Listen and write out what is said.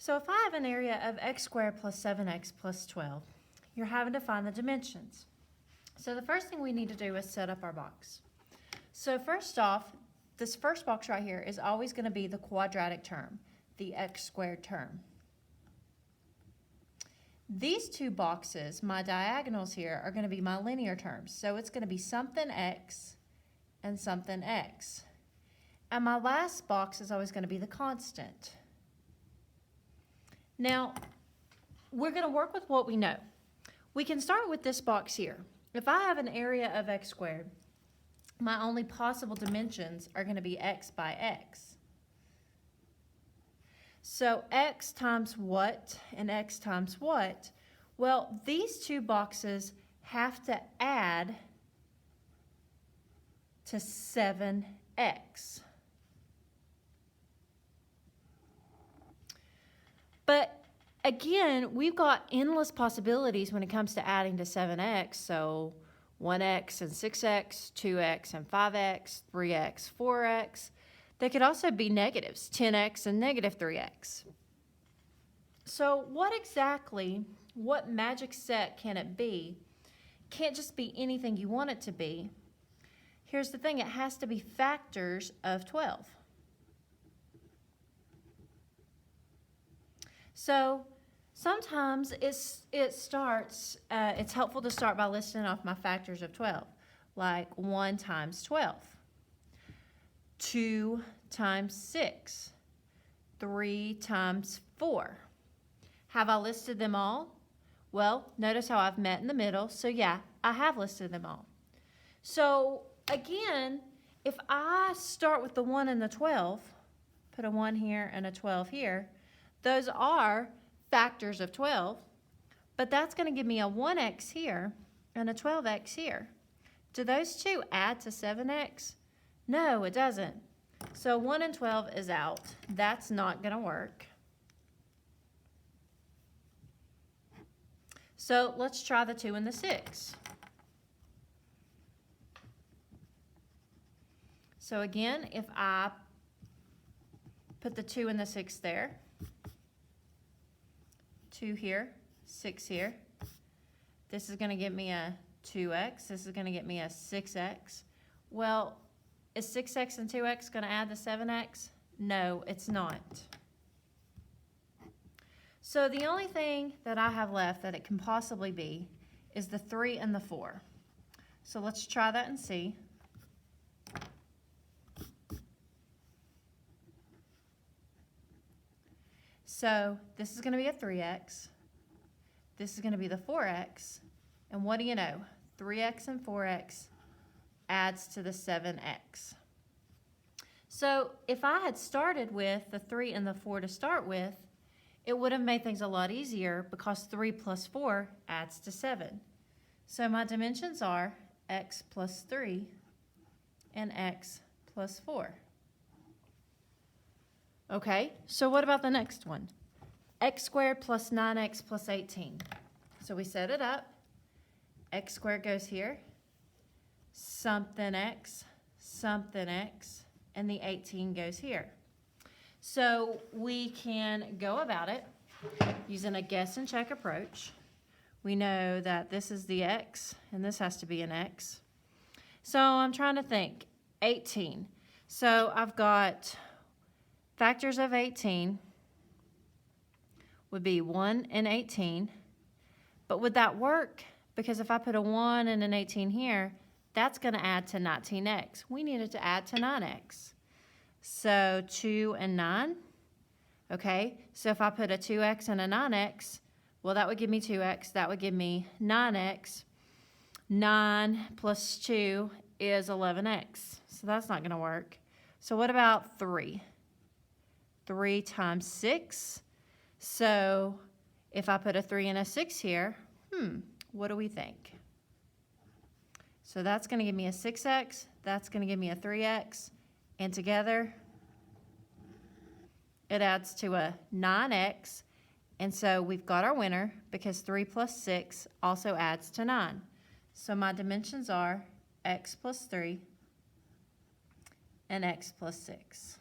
So if I have an area of x squared plus 7x plus 12, you're having to find the dimensions. So the first thing we need to do is set up our box. So first off, this first box right here is always going to be the quadratic term, the x squared term. These two boxes, my diagonals here, are going to be my linear terms. So it's going to be something x and something x. And my last box is always going to be the constant. Now, we're going to work with what we know. We can start with this box here. If I have an area of x squared, my only possible dimensions are going to be x by x. So x times what and x times what? Well, these two boxes have to add to 7x. But again, we've got endless possibilities when it comes to adding to 7x. So 1x and 6x, 2x and 5x, 3x, 4x. They could also be negatives, 10x and negative 3x. So what magic set can it be? Can't just be anything you want it to be. Here's the thing, it has to be factors of 12. So sometimes it's helpful to start by listing off my factors of 12, like 1 times 12, 2 times 6, 3 times 4. Have I listed them all? Well, notice how I've met in the middle, so yeah, I have listed them all. So again, if I start with the 1 and the 12, put a 1 here and a 12 here, those are factors of 12, but that's going to give me a 1x here and a 12x here. Do those two add to 7x? No, it doesn't. So 1 and 12 is out. That's not going to work. So let's try the 2 and the 6. So again, if I put the 2 and the 6 there, 2 here, 6 here. This is going to give me a 2x. This is going to get me a 6x. Well, is 6x and 2x going to add to 7x? No, it's not. So the only thing that I have left that it can possibly be is the 3 and the 4. So let's try that and see. So this is going to be a 3x, this is going to be the 4x, and what do you know? 3x and 4x adds to the 7x. So if I had started with the 3 and the 4 to start with, it would have made things a lot easier because 3 plus 4 adds to 7. So my dimensions are x plus 3 and x plus 4. Okay, so what about the next one? X squared plus 9x plus 18. So we set it up. X squared goes here. Something x, and the 18 goes here. So we can go about it using a guess and check approach. We know that this is the x, and this has to be an x. So I'm trying to think. 18. So I've got factors of 18 would be 1 and 18, but would that work? Because if I put a 1 and an 18 here, that's going to add to 19x. We needed to add to 9x. So 2 and 9. Okay, so if I put a 2x and a 9x, well, that would give me 2x. That would give me 9x. 9 plus 2 is 11x. So that's not going to work. So what about 3? 3 times 6. So if I put a 3 and a 6 here, what do we think? So that's going to give me a 6x, that's going to give me a 3x, and together it adds to a 9x, and so we've got our winner because 3 plus 6 also adds to 9. So my dimensions are x plus 3 and x plus 6.